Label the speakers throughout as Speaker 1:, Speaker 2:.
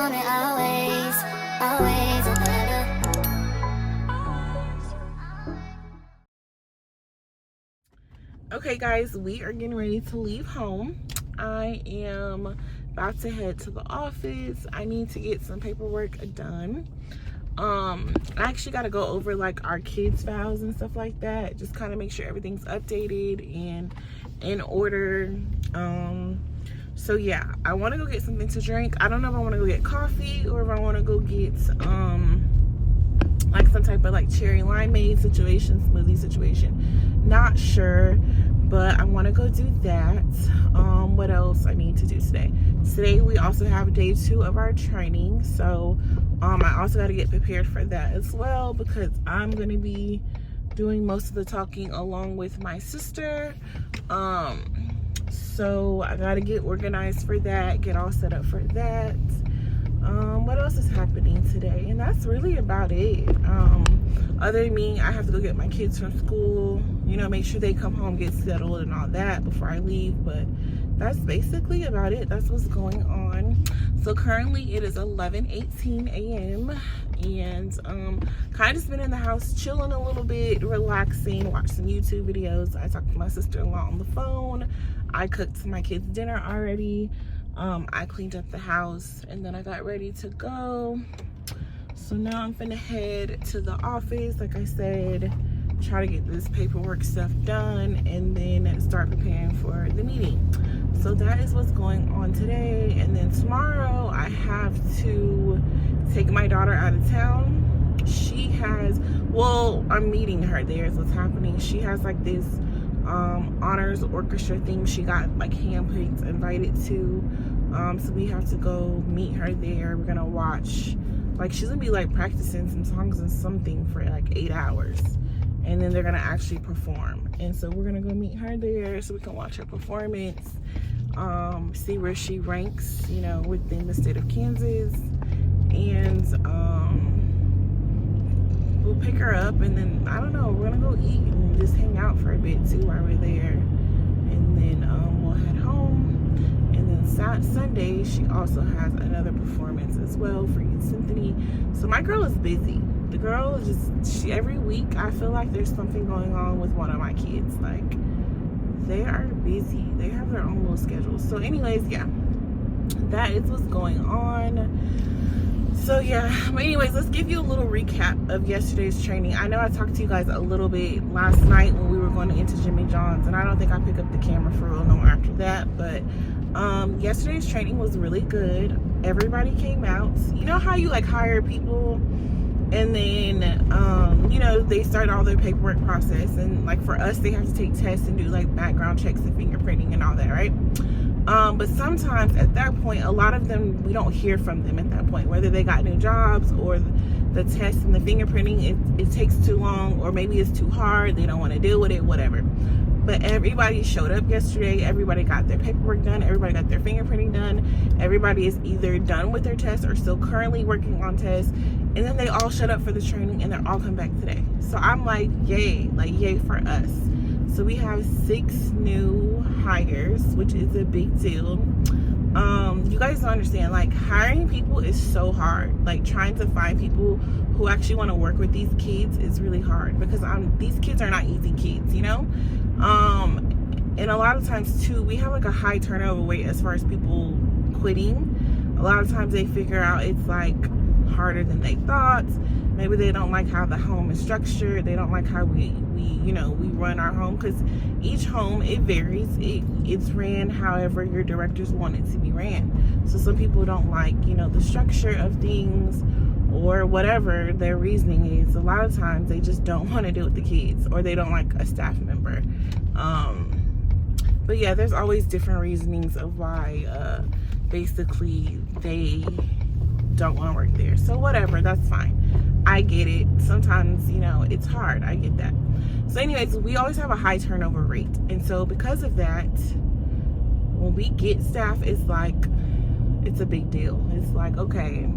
Speaker 1: want it always, always and better.
Speaker 2: Okay guys, we are getting ready to leave home. I am about to head to the office. I need to get some paperwork done. I actually got to go over like our kids' files and stuff like that, just kind of make sure everything's updated and in order. So yeah, I want to go get something to drink. I don't know if I want to go get coffee or if I want to go get like some type of like cherry limeade situation, smoothie situation, not sure, but I want to go do that. What else I need to do today? We also have day 2 of our training, so I also got to get prepared for that as well, because I'm going to be doing most of the talking along with my sister. So I got to get organized for that, get all set up for that. What else is happening today? And that's really about it. Other than me, I have to go get my kids from school, you know, make sure they come home, get settled and all that before I leave. But that's basically about it. That's what's going on. So currently it is 11:18 a.m. and kind of just been in the house chilling a little bit, relaxing, watch some YouTube videos. I talked to my sister-in-law on the phone. I cooked my kids dinner already. I cleaned up the house and then I got ready to go. So now I'm finna head to the office, like I said, try to get this paperwork stuff done and then start preparing for the meeting. So that is what's going on today. And then tomorrow I have to take my daughter out of town. She has, well, I'm meeting her there is what's happening. She has like this honors orchestra thing she got like handpicked, invited to. So we have to go meet her there. We're gonna watch, like she's gonna be like practicing some songs and something for like 8 hours, and then they're gonna actually perform. And so we're gonna go meet her there so we can watch her performance, see where she ranks, you know, within the state of Kansas, and we'll pick her up, and then I don't know, we're gonna go eat and just hang out for a bit too while we're there, and then we'll head home. And then Sunday she also has another performance as well for Youth Symphony. So my girl is busy. The girl is just, every week I feel like there's something going on with one of my kids. Like, they are busy, they have their own little schedules. So anyways, yeah, that is what's going on. So yeah, but anyways, let's give you a little recap of yesterday's training. I know I talked to you guys a little bit last night when we were going into Jimmy John's, and I don't think I picked up the camera for real no more after that. But yesterday's training was really good. Everybody came out. You know how you like hire people and then you know, they start all their paperwork process, and like for us they have to take tests and do like background checks and fingerprinting and all that, right? But sometimes at that point, a lot of them, we don't hear from them at that point, whether they got new jobs or the tests and the fingerprinting, it takes too long, or maybe it's too hard, they don't want to deal with it, whatever. But everybody showed up yesterday. Everybody got their paperwork done. Everybody got their fingerprinting done. Everybody is either done with their tests or still currently working on tests. And then they all showed up for the training and they're all come back today. So I'm like, yay, like yay for us. So we have 6 new hires, which is a big deal. You guys don't understand, like hiring people is so hard. Like trying to find people who actually want to work with these kids is really hard, because these kids are not easy kids, you know? And a lot of times too, we have like a high turnover rate as far as people quitting. A lot of times they figure out it's like harder than they thought. Maybe they don't like how the home is structured. They don't like how we run our home, because each home, it varies. It's ran however your directors want it to be ran. So some people don't like, you know, the structure of things, or whatever their reasoning is. A lot of times they just don't want to deal with the kids, or they don't like a staff member. But yeah, there's always different reasonings of why basically they don't want to work there. So whatever, that's fine. I get it. Sometimes, you know, it's hard. I get that. So anyways, we always have a high turnover rate. And so because of that, when we get staff, it's like, it's a big deal. It's like, okay,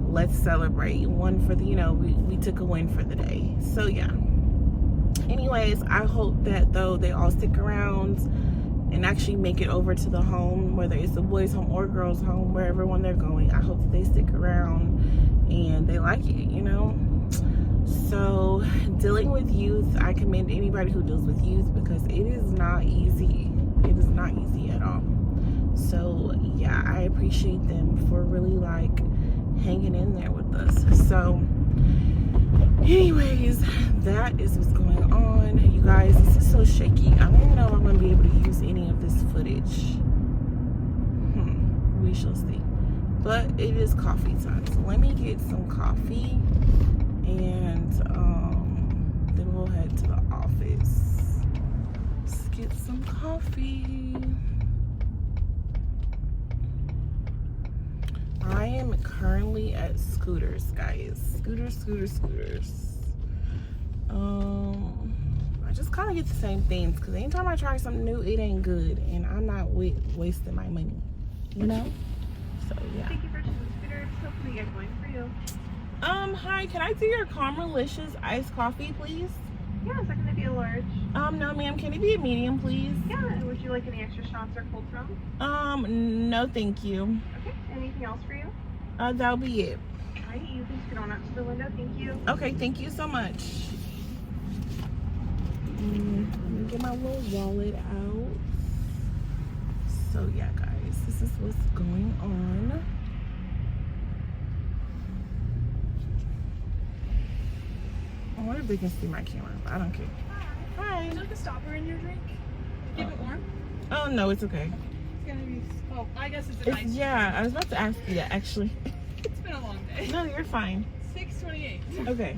Speaker 2: let's celebrate one for the, you know, we took a win for the day. So yeah. Anyways, I hope that though they all stick around and actually make it over to the home, whether it's the boys' home or girls' home, wherever one they're going. I hope that they stick around and they like it, you know. So dealing with youth, I commend anybody who deals with youth because it is not easy. It is not easy at all. So yeah, I appreciate them for really like hanging in there with us. So anyways, that is what's going on, you guys. This is so shaky. I don't even know if I'm gonna be able to use any of this footage. We shall see. But it is coffee time, so let me get some coffee, and then we'll head to the office. Let's get some coffee. I am currently at Scooters, guys. Scooters. I just kind of get the same things because anytime I try something new, it ain't good, and I'm not wasting my money, you know. So yeah.
Speaker 3: Thank you for choosing Scooters. Hopefully get going for you.
Speaker 2: Hi, can I do your Caramelicious iced coffee, please?
Speaker 3: Yeah, is that going to be a large?
Speaker 2: No, ma'am. Can it be a medium, please?
Speaker 3: Yeah, would you like any extra shots or cold foam?
Speaker 2: No, thank you.
Speaker 3: Okay, anything else for you?
Speaker 2: That'll be it.
Speaker 3: Alright, you can scoot on up to the window. Thank you.
Speaker 2: Okay, thank you so much. Let me get my little wallet out. So yeah, guys, this is what's going on. I wonder if they can see my camera, but I don't care. Hi.
Speaker 4: Would you like a stopper in your drink? Keep it warm?
Speaker 2: Oh no, it's okay.
Speaker 4: It's gonna be, oh, I guess it's a
Speaker 2: It's,
Speaker 4: nice.
Speaker 2: yeah, I was about to ask you that actually.
Speaker 4: It's been a long day.
Speaker 2: No, you're fine.
Speaker 4: 6:28.
Speaker 2: Okay.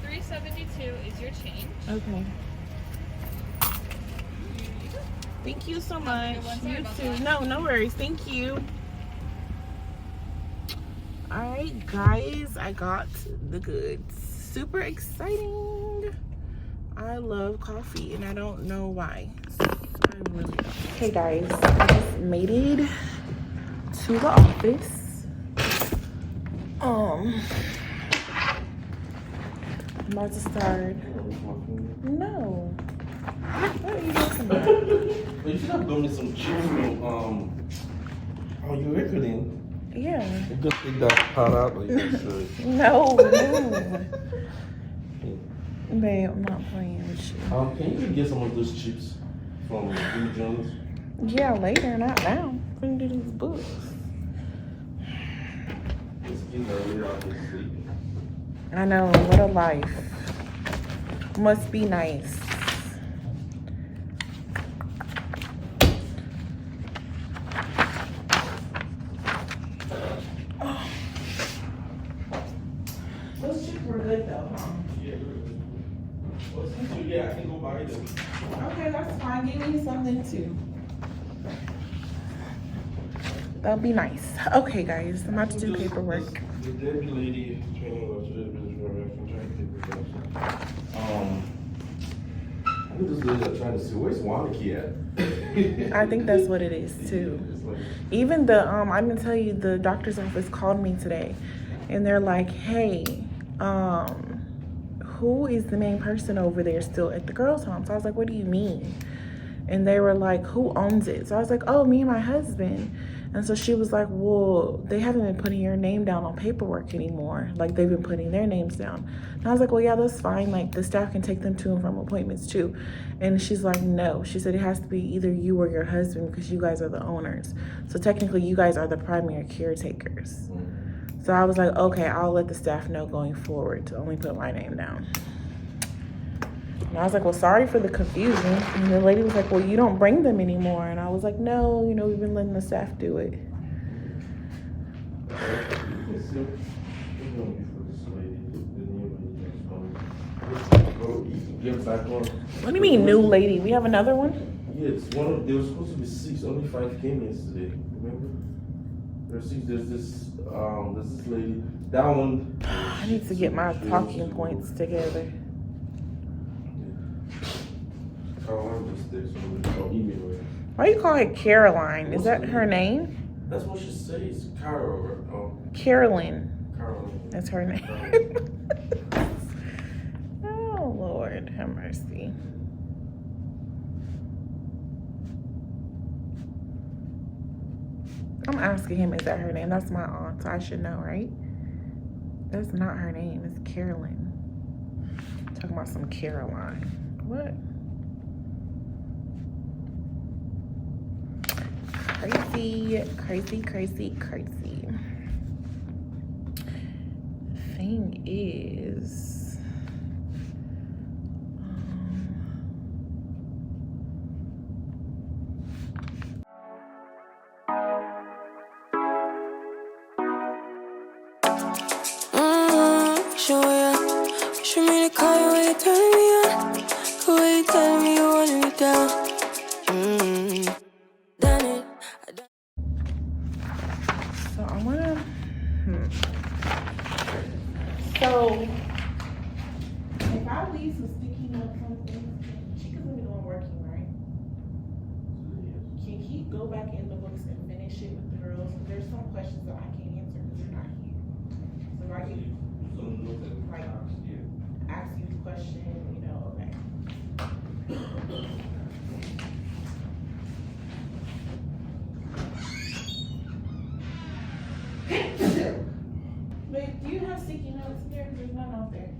Speaker 4: $3.72 is your change.
Speaker 2: Okay. Thank you so much. You too. No, no worries. Thank you. Alright, guys, I got the goods. Super exciting. I love coffee and I don't know why. I really don't. Hey guys, I just made it to the office. I'm about to start. No. What are you talking about?
Speaker 5: Well, you should have done me some chips from, oh, you recording?
Speaker 2: Yeah.
Speaker 5: You just take that part out, or you just should.
Speaker 2: No, no. Babe, I'm not playing with you.
Speaker 5: Can you get some of those chips from Jimmy John's?
Speaker 2: Yeah, later, not now. We're gonna do these books.
Speaker 5: These kids are really out there sleeping.
Speaker 2: I know, what a life. Must be nice. Oh. Those chips were good though, huh?
Speaker 5: Yeah, well, since you, yeah, I can go buy them.
Speaker 2: Okay, that's fine. Give me something too. That'll be nice. Okay, guys, I'm about to do paperwork.
Speaker 5: The Debbie lady training was trying to take precautions. I think this lady are trying to see where's Wanaki at.
Speaker 2: I think that's what it is too.
Speaker 5: It's like,
Speaker 2: Even the I'm gonna tell you, the doctor's office called me today and they're like, hey, who is the main person over there still at the girls' home? So I was like, what do you mean? And they were like, who owns it? So I was like, oh, me and my husband. And so she was like, well, they haven't been putting your name down on paperwork anymore. Like, they've been putting their names down. And I was like, well, yeah, that's fine. Like, the staff can take them to and from appointments too. And she's like, no. She said it has to be either you or your husband because you guys are the owners. So technically, you guys are the primary caretakers. So I was like, okay, I'll let the staff know going forward to only put my name down. And I was like, well, sorry for the confusion. And the lady was like, well, you don't bring them anymore. And I was like, no, you know, we've been letting the staff do it. What do you mean, new lady? We have another one?
Speaker 5: Yes, there was supposed to be 6, only 5 came yesterday. Remember? There's this lady. That one.
Speaker 2: I need to get my talking points together. Why you call her Caroline? Is that her name?
Speaker 5: That's what she says. Carol.
Speaker 2: Carolyn.
Speaker 5: Carolyn.
Speaker 2: That's her name. Oh, Lord, have mercy. I'm asking him, is that her name? That's my aunt, so I should know, right? That's not her name. It's Carolyn. Talking about some Caroline. What? Crazy. The thing is,
Speaker 1: Show me the car when you're turning me on. The way you telling me you wanted me down. Done it.
Speaker 2: so I wanna. So if I leave some sticky notes on things, she could leave it on working, right? Can he go back in the books and finish it with the girls? There's some questions that I can't answer because they're not here. So I can like ask you the question, you know, okay. Babe, do you have sticky notes there? There's none out there.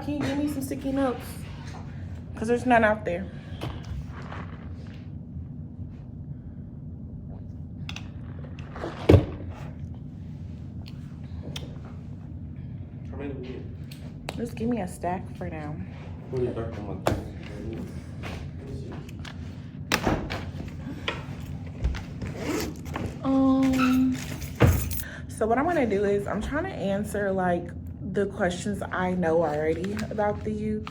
Speaker 2: Can you give me some sticky notes? Because there's none out there. Just give me a stack for now.
Speaker 5: Put it back on my thing.
Speaker 2: So what I'm gonna do is I'm trying to answer like the questions I know already about the youth,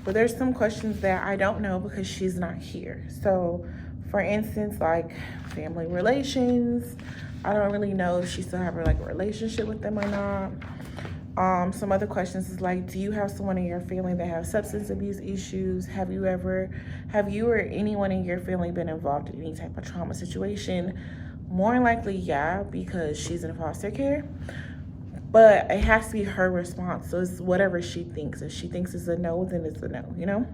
Speaker 2: but there's some questions that I don't know because she's not here. So for instance, like family relations, I don't really know if she still have a relationship with them or not. Some other questions is like, do you have someone in your family that has substance abuse issues? Have you or anyone in your family been involved in any type of trauma situation? More than likely, yeah, because she's in foster care. But it has to be her response. So it's whatever she thinks. If she thinks it's a no, then it's a no, you know?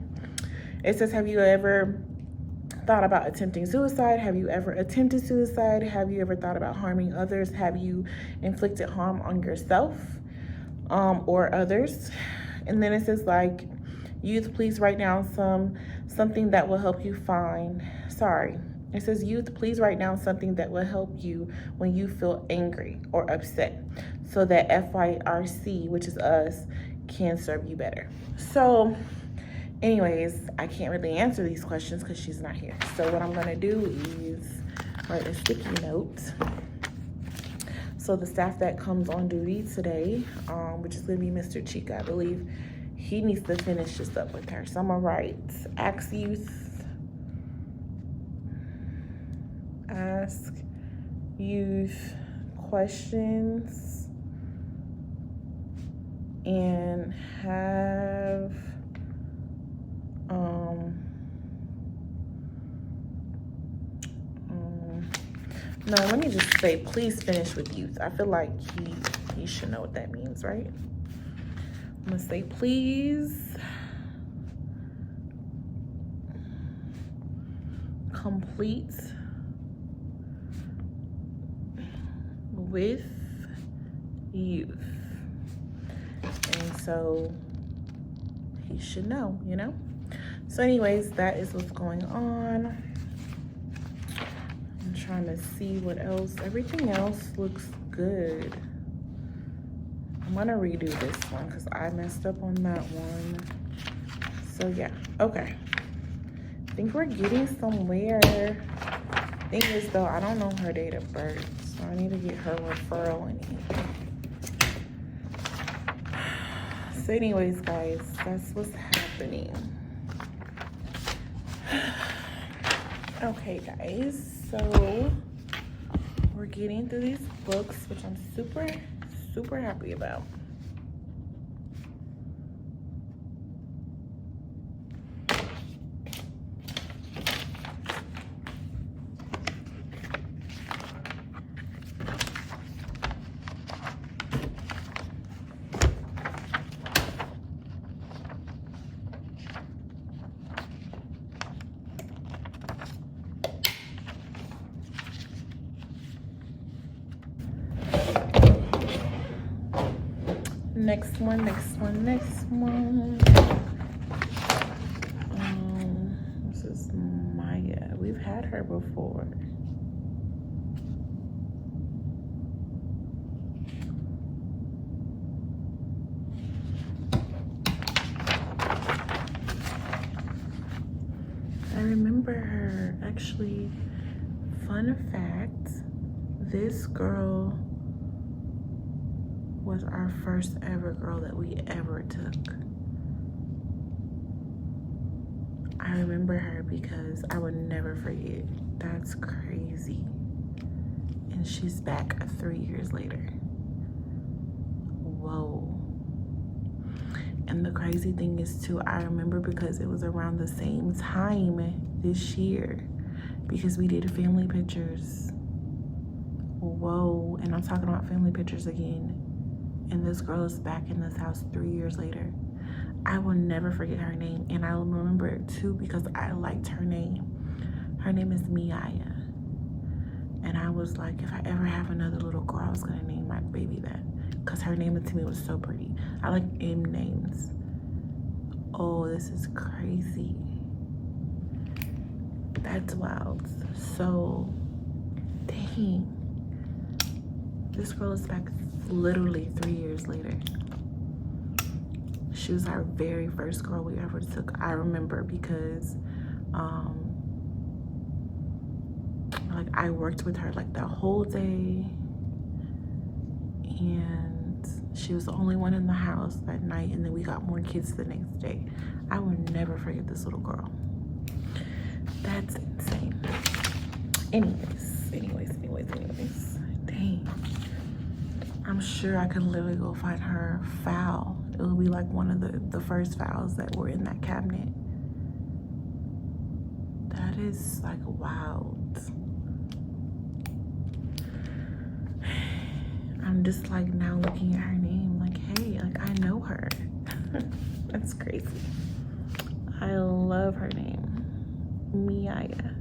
Speaker 2: It says, have you ever thought about attempting suicide? Have you ever attempted suicide? Have you ever thought about harming others? Have you inflicted harm on yourself or others? And then it says like, youth, please write down something that will help you It says, youth, please write down something that will help you when you feel angry or upset so that FYRC, which is us, can serve you better. So anyways, I can't really answer these questions because she's not here. So what I'm gonna do is write a sticky note. So the staff that comes on duty today, which is gonna be Mr. Chica, I believe, he needs to finish this up with her. So I'm gonna write, ask youth questions and have no, let me just say, please finish with youth. I feel like he should know what that means, right? I'm gonna say, please complete with youth. And so he should know, you know? So anyways, that is what's going on. I'm trying to see what else. Everything else looks good. I'm gonna redo this one because I messed up on that one. So yeah, okay. I think we're getting somewhere. Thing is though, I don't know her date of birth, so I need to get her referral in here. So anyways, guys, that's what's happening. Okay, guys, so we're getting through these books, which I'm super happy about. Next one. This is Maya. We've had her before. I remember her. Actually, fun fact, this girl was our first ever girl that we ever took. I remember her because I would never forget. That's crazy. And she's back 3 years later. Whoa. And the crazy thing is too, I remember because it was around the same time this year, because we did family pictures. Whoa. And I'm talking about family pictures again. And this girl is back in this house 3 years later. I will never forget her name. And I remember it too because I liked her name. Her name is Miaya. And I was like, if I ever have another little girl, I was gonna name my baby that. Because her name to me was so pretty. I like M names. Oh, this is crazy. That's wild. So, dang. This girl is back literally 3 years later. She was our very first girl we ever took. I remember because like I worked with her like the whole day, and she was the only one in the house that night, and then we got more kids the next day. I will never forget this little girl. That's insane. Anyways. Dang. I'm sure I can literally go find her file. It'll be like one of the first files that were in that cabinet. That is like wild. I'm just like now looking at her name like, hey, like I know her. That's crazy. I love her name. Miaya.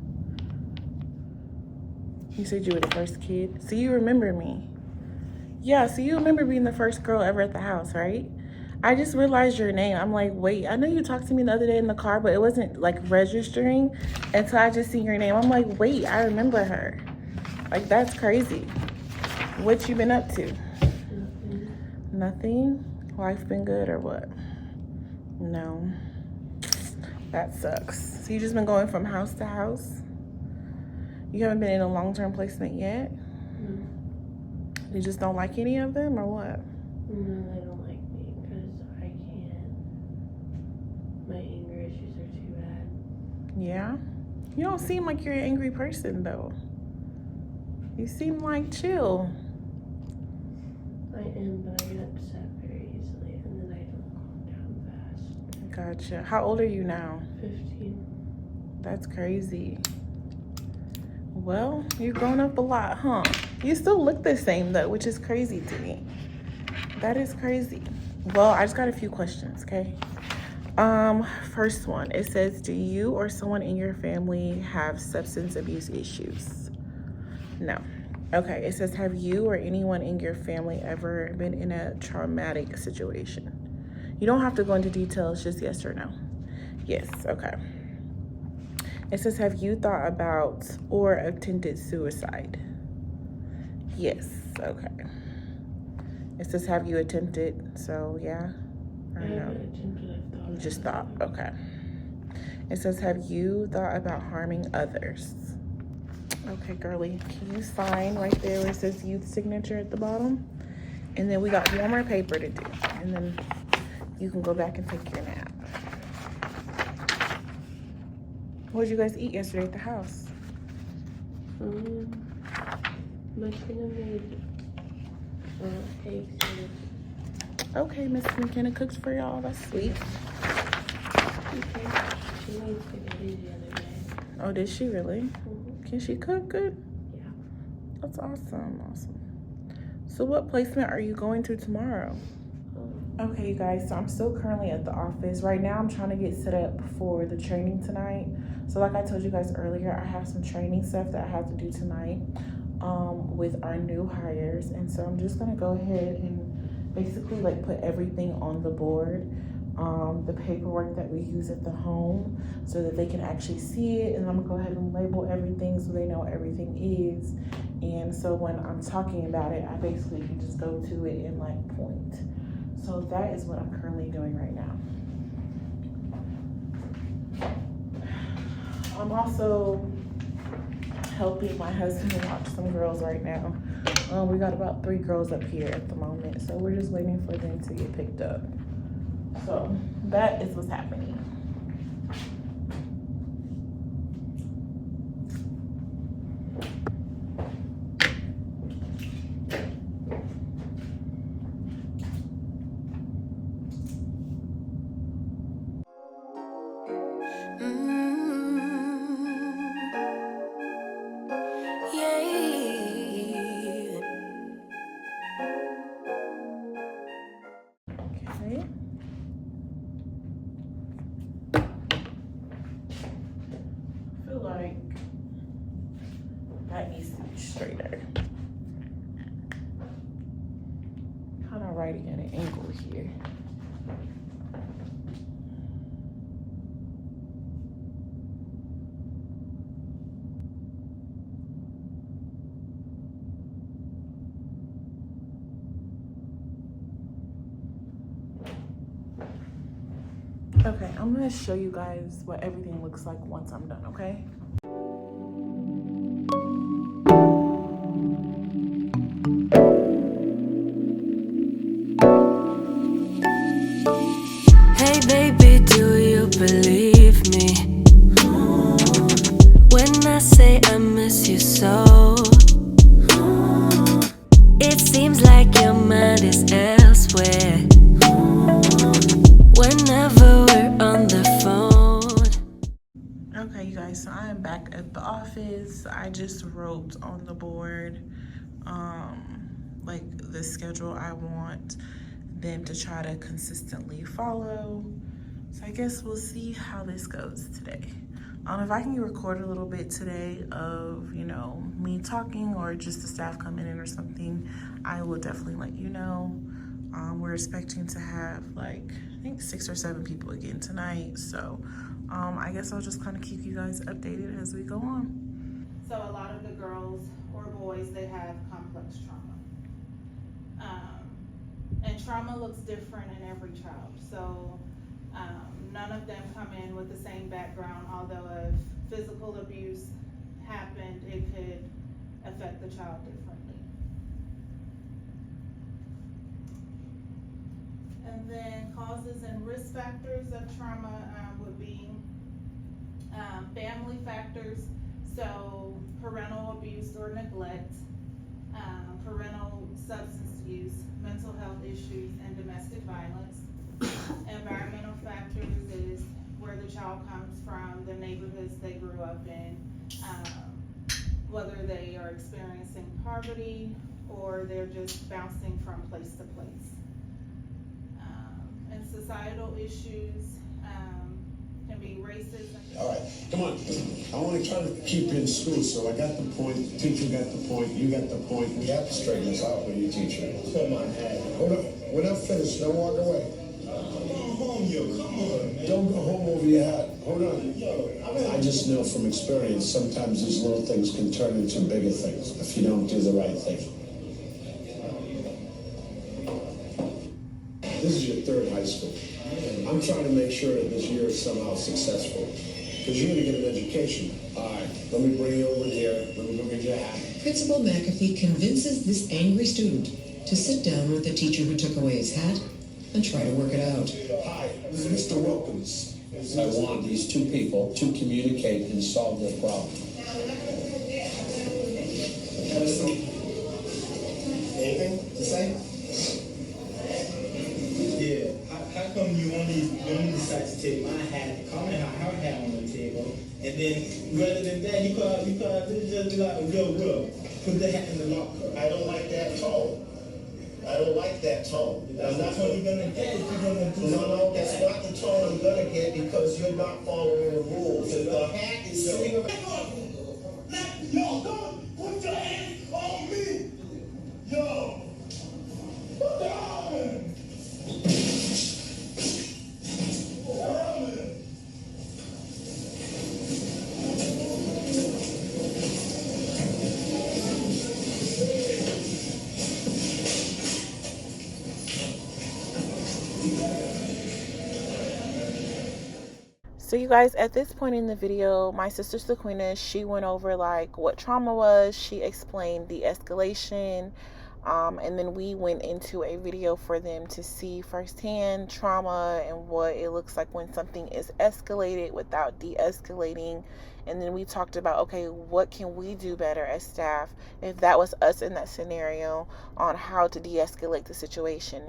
Speaker 2: You said you were the first kid? So you remember me. Yeah, so you remember being the first girl ever at the house, right? I just realized your name. I'm like, wait, I know you talked to me the other day in the car, but it wasn't like registering until I just seen your name. I'm like, wait, I remember her. Like, that's crazy. What you been up to? Nothing? Life been good or what? No. That sucks. So you just been going from house to house? You haven't been in a long-term placement yet? You just don't like any of them or what?
Speaker 6: No, they don't like me because I can't. My anger issues are too bad.
Speaker 2: Yeah? You don't seem like you're an angry person though. You seem like chill.
Speaker 6: I am, but I get upset very easily and then I don't calm down fast.
Speaker 2: Gotcha. How old are you now?
Speaker 6: 15.
Speaker 2: That's crazy. Well, you've grown up a lot, huh? You still look the same though, which is crazy to me. That is crazy. Well, I just got a few questions, okay? First one, it says, do you or someone in your family have substance abuse issues? No. Okay, it says, have you or anyone in your family ever been in a traumatic situation? You don't have to go into details, just yes or no. Yes, okay. It says, have you thought about or attempted suicide? Yes, okay. It says, have you attempted? So, yeah or
Speaker 6: I
Speaker 2: no?
Speaker 6: haven't attempted, I've thought
Speaker 2: You just thought, okay. It says, have you thought about harming others? Okay, girly, can you sign right there where it says youth signature at the bottom? And then we got one more paper to do. And then you can go back and take your nap. What did you guys eat yesterday at the house?
Speaker 6: McKenna made eggs and
Speaker 2: Okay, Miss McKenna cooks for y'all. That's sweet.
Speaker 6: okay. She made spaghetti the other day.
Speaker 2: Oh, did she really?
Speaker 6: Mm-hmm.
Speaker 2: Can she cook good?
Speaker 6: Yeah.
Speaker 2: That's awesome, awesome. So what placement are you going to tomorrow? Okay, you guys, so I'm still currently at the office. Right now, I'm trying to get set up for the training tonight. So like I told you guys earlier, I have some training stuff that I have to do tonight with our new hires. And so I'm just gonna go ahead and basically like put everything on the board, the paperwork that we use at the home so that they can actually see it. And I'm gonna go ahead and label everything so they know what everything is. And so when I'm talking about it, I basically can just go to it and like point. So that is what I'm currently doing right now. I'm also helping my husband watch some girls right now. We got about 3 girls up here at the moment, so we're just waiting for them to get picked up. So that is what's happening. Okay. I feel like that needs to be straighter. Kind of writing at an angle here. Okay, I'm gonna show you guys what everything looks like once I'm done, okay?
Speaker 1: Hey baby, do you believe me when I say I miss you so? It seems like your mind is elsewhere whenever we're on the phone.
Speaker 2: Okay, you guys, so I am back at the office. I just wrote on the board like the schedule I want them to try to consistently follow. So I guess we'll see how this goes today. If I can record a little bit today of, you know, me talking or just the staff coming in or something, I will definitely let you know. We're expecting to have like, I think 6 or 7 people again tonight. So I guess I'll just kind of keep you guys updated as we go on.
Speaker 7: So a lot of the girls or boys, they have complex trauma. And trauma looks different in every child. So none of them come in with the same background, although if physical abuse happened, it could affect the child differently. And then causes and risk factors of trauma would be family factors, so parental abuse or neglect, parental substance use, mental health issues, and domestic violence. Environmental factors is where the child comes from, the neighborhoods they grew up in, whether they are experiencing poverty or they're just bouncing from place to place. And societal issues can be racism.
Speaker 8: All right, come on. I want to try to keep you in school, so I got the point, the teacher got the point, you got the point. We have to straighten this out with you, teacher. Come on, hold on. We're not finished. Don't walk away. Come home, yo. Come on. Don't go home over your head. Hold on. I just know from experience, sometimes these little things can turn into bigger things if you don't do the right thing. This is your 3rd high school. I'm trying to make sure that this year is somehow successful. Because you're going to get an education. All right, let me bring you over here. Let me go get your hat.
Speaker 9: Principal McAfee convinces this angry student to sit down with the teacher who took away his hat and try to work it out.
Speaker 8: Hi, this is Mr. Wilkins. I want these two people to communicate and solve this problem. Anything to say?
Speaker 10: Yeah. How come you only decide to take my hat, comment her hat on the table, and then rather than that, you just be like, yo, Will, put the hat in the locker.
Speaker 8: I don't like that tone. I don't like that tone.
Speaker 10: That's what you're gonna get if you're gonna do
Speaker 8: No, that's not the tone I'm gonna get because you're not following the rules. If the hat is sitting around.
Speaker 10: Yo, don't put your hands on me! Yo! Put the arm in!
Speaker 2: So you guys, at this point in the video, my sister Sequina, she went over like what trauma was. She explained the escalation, and then we went into a video for them to see firsthand trauma and what it looks like when something is escalated without de-escalating. And then we talked about, okay, what can we do better as staff if that was us in that scenario, on how to de-escalate the situation.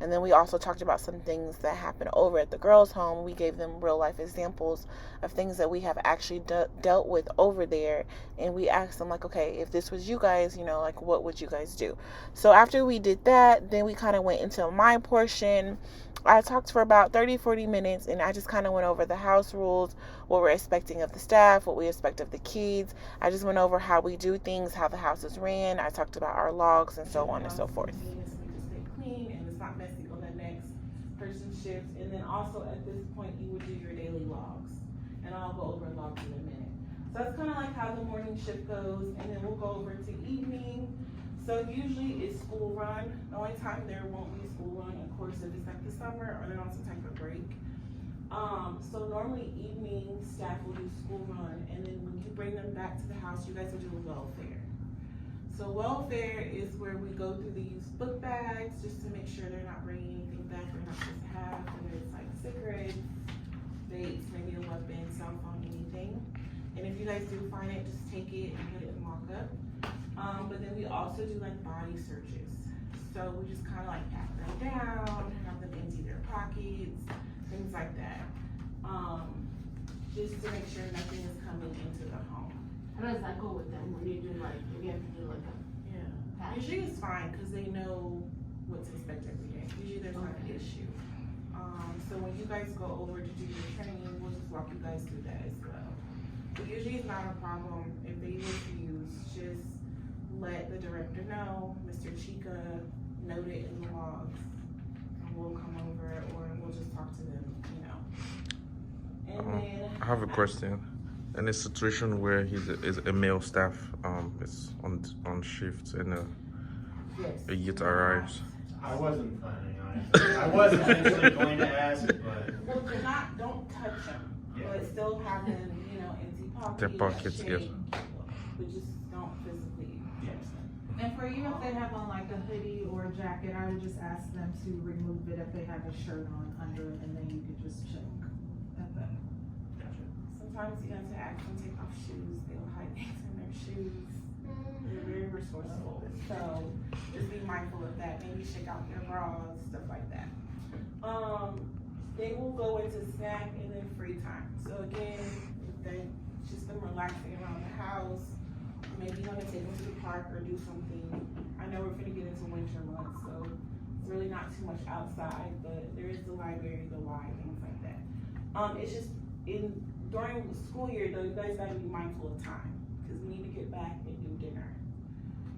Speaker 2: And then we also talked about some things that happened over at the girls' home. We gave them real life examples of things that we have actually dealt with over there. And we asked them like, okay, if this was you guys, you know, like what would you guys do? So after we did that, then we kind of went into my portion. I talked for about 30-40 minutes, and I just kind of went over the house rules, what we're expecting of the staff, what we expect of the kids. I just went over how we do things, how the house is ran. I talked about our logs and so on and so forth. We just stay clean and it's not messy on the next person's shift. And then also at this point, you would do your daily logs, and I'll go over logs in a minute. So that's kind of like how the morning shift goes, and then we'll go over to evening. So usually it's school run. The only time there won't be school run, of course, if it's like the summer or they're on some type of break. So normally evening staff will do school run, and then when you bring them back to the house, you guys will do welfare. So welfare is where we go through these book bags just to make sure they're not bringing anything back they're not supposed to have, whether it's like cigarettes, vapes, maybe a weapon, cell phone, anything. And if you guys do find it, just take it and put it in lockup. But then we also do like body searches. So we just kind of like pat them down, have them empty their pockets, things like that. Just to make sure nothing is coming into the home.
Speaker 6: How does that go with them when you do like, if you have to do like a pat?
Speaker 2: Usually it's fine because they know what to expect every day. Usually there's not an issue. So when you guys go over to do your training, we'll just walk you guys through that as well. But usually it's not a problem. If they refuse, just let the director know, Mr. Chica, note it in the logs, and we'll come over, or we'll just talk to them, you know. And then
Speaker 5: I have a question. In a situation where he's a male staff is on shift and a youth arrives.
Speaker 10: I wasn't planning on it. I was actually going to ask, but...
Speaker 2: Well, don't touch them, but still have them, you know, empty pockets.
Speaker 5: Their pockets, yes.
Speaker 2: But just don't physically touch them.
Speaker 7: And for you, if they have on like a hoodie or a jacket, I would just ask them to remove it if they have a shirt on under it, and then you could just check at that.
Speaker 2: Sometimes you have to ask them to take off shoes. They'll hide things in their shoes. They're very resourceful. So just be mindful of that. Maybe shake out their bras, stuff like that. They will go into snack and then free time. So again, if they just them relaxing around the house, maybe you want to take them to the park or do something. I know we're gonna get into winter months, so it's really not too much outside, but there is the library, the Y, things like that. It's just during the school year though, you guys gotta be mindful of time because we need to get back and do dinner.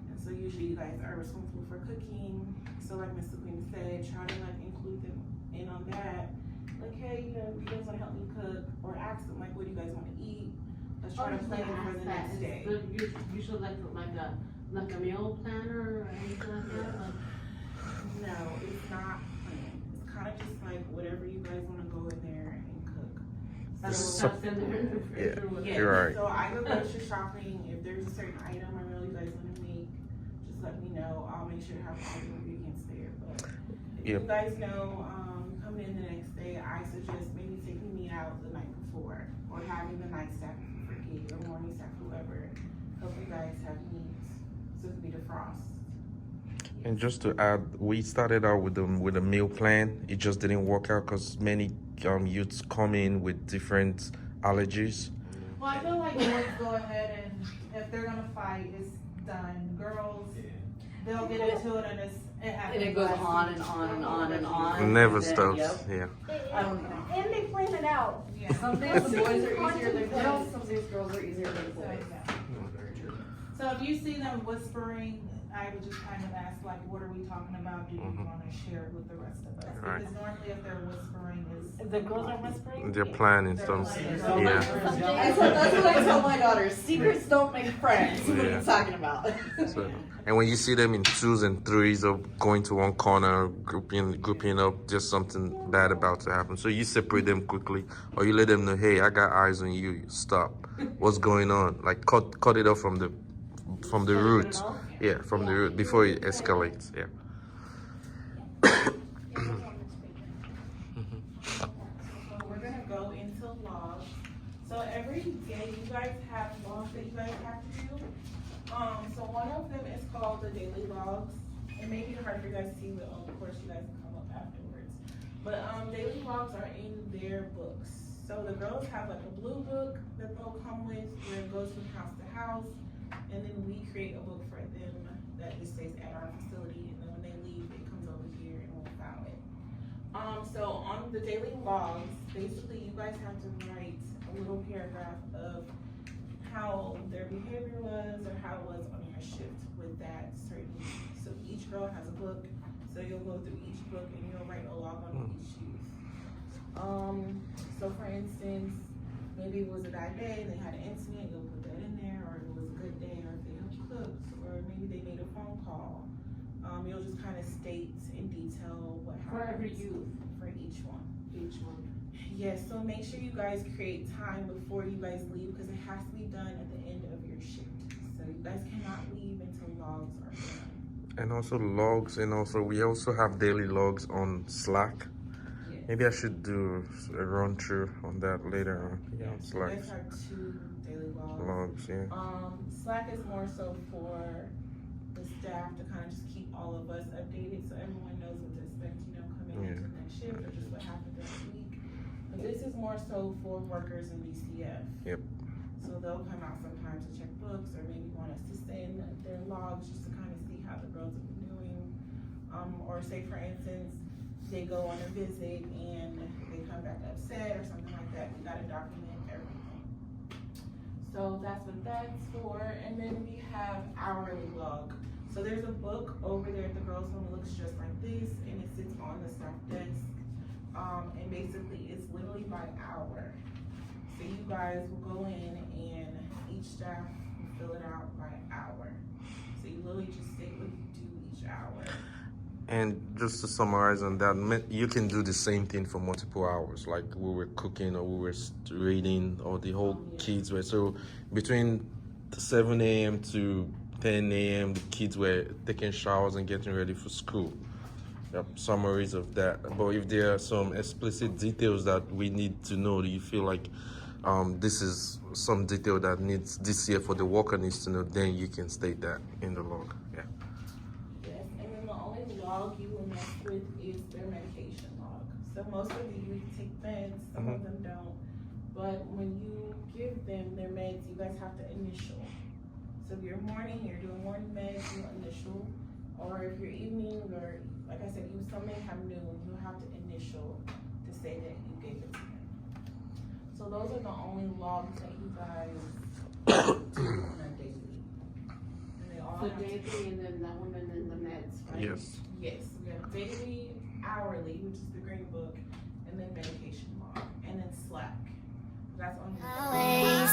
Speaker 2: And so usually you guys are responsible for cooking. So like Ms. Queen said, try to like include them in on that. Like, hey, you know, you guys wanna help me cook? Or ask them like, what do you guys wanna eat? Let's try to plan for the next day.
Speaker 6: You should like a meal planner or anything like that?
Speaker 2: No, it's not planned. It's kind of just like whatever you guys
Speaker 6: Stuff in there in the fridge
Speaker 5: Yeah.
Speaker 6: or whatever.
Speaker 2: Yeah,
Speaker 5: You're right.
Speaker 2: so I go grocery shopping. If there's a certain item I know you guys want to make, just let me know. I'll make sure to have all the ingredients there. But if
Speaker 5: Yep.
Speaker 2: you guys know, coming in the next day, I suggest maybe taking me out the night before or having the night staff for kids or morning staff, whoever. Hope you guys have meat so it can be defrost.
Speaker 5: And just to add, we started out with a meal plan. It just didn't work out because many youths come in with different allergies.
Speaker 7: Well, I feel like boys go ahead and if they're gonna fight, it's done. Girls, they'll get into it and it happens.
Speaker 6: And it goes on and on and on and on.
Speaker 5: Never
Speaker 6: and then,
Speaker 5: stops.
Speaker 6: yep.
Speaker 5: Yeah.
Speaker 6: I don't know.
Speaker 3: And they plan it out.
Speaker 7: Yeah.
Speaker 6: Some days the boys are easier than girls, some days girls are easier than
Speaker 7: So,
Speaker 6: boys.
Speaker 7: yeah. So if you see them whispering, I would just kind of ask, like, what are we talking about? Do you want to share it with the rest of us?
Speaker 5: Right.
Speaker 7: Because normally if they're whispering is.
Speaker 6: If the girls are whispering?
Speaker 5: They're planning
Speaker 7: They're
Speaker 5: some.
Speaker 7: planning.
Speaker 5: Yeah.
Speaker 6: That's what I tell my daughters. Secrets don't make friends. What are
Speaker 5: Yeah.
Speaker 6: you talking about?
Speaker 5: So, and when you see them in 2s and 3s or going to one corner, grouping up, just something bad about to happen. So you separate them quickly, or you let them know, hey, I got eyes on you. Stop. What's going on? Like cut it off from the root. Yeah, from the root before it escalates. Yeah.
Speaker 2: So we're gonna go into logs. So every day you guys have logs that you guys have to do. So one of them is called the daily logs. It may be hard for you guys to see, but of course you guys can come up afterwards. But daily logs are in their books. So the girls have like a blue book that they'll come with where it goes from house to house. And then we create a book for them that just stays at our facility. And then when they leave, it comes over here and we'll file it. So on the daily logs, basically you guys have to write a little paragraph of how their behavior was or how it was on your shift with that certain. So each girl has a book, so you'll go through each book and you'll write a log on each youth. So for instance, maybe it was a bad day and they had an incident, you'll put that in there, or it was a good day, or if they helped cook, or maybe they made a phone call. You'll just kind of state in detail what happened.
Speaker 6: For every youth.
Speaker 2: For each one.
Speaker 6: Each one.
Speaker 2: Yes, so make sure you guys create time before you guys leave because it has to be done at the end of your shift. So you guys cannot leave until logs are done.
Speaker 5: And also logs, and also we also have daily logs on Slack.
Speaker 2: Yes.
Speaker 5: Maybe I should do a run through on that later on. Yeah, on
Speaker 2: You
Speaker 5: Slack.
Speaker 2: guys have 2 daily logs.
Speaker 5: Logs, yeah.
Speaker 2: Slack is more so for the staff to kind of just keep all of us updated so everyone knows what to expect, coming into the next shift or just what happened this week. But this is more so for workers in DCF.
Speaker 5: Yep.
Speaker 2: So they'll come out sometimes to check books or maybe want us to send their logs just to kind of see how the girls have been doing. Or say for instance, they go on a visit and they come back upset or something like that. We gotta document everything. So that's what that's for. And then we have hourly log. So there's a book over there at the girls' home. It looks just like this and it sits on the staff desk. And basically it's literally by hour. So you guys will go in and each staff will fill it out by hour. So you literally just state what you do each hour.
Speaker 5: And just to summarize on that, you can do the same thing for multiple hours, like we were cooking or we were reading or the whole kids were. So between 7 a.m. to 10 a.m., the kids were taking showers and getting ready for school. Yep, summaries of that. But if there are some explicit details that we need to know, do you feel like this is some detail that needs this year for the worker needs to know, then you can state that in the log. Yeah.
Speaker 2: Yes, and then the only log you will mess with is their medication log. So most of the youth take meds, some of them don't. But when you give them their meds, you guys have to initial. So if you're morning, you're doing morning meds, you initial. Or if you're evening, or like I said, some may have noon, you'll have to initial to say that you gave it to them. So those are the only logs that you guys do on a daily. And they all
Speaker 6: So
Speaker 2: have to
Speaker 6: daily and then that one and then the meds, right?
Speaker 5: Yes.
Speaker 2: Yes, we have daily, hourly, which is the green book, and then medication log, and then Slack. That's on the
Speaker 1: Always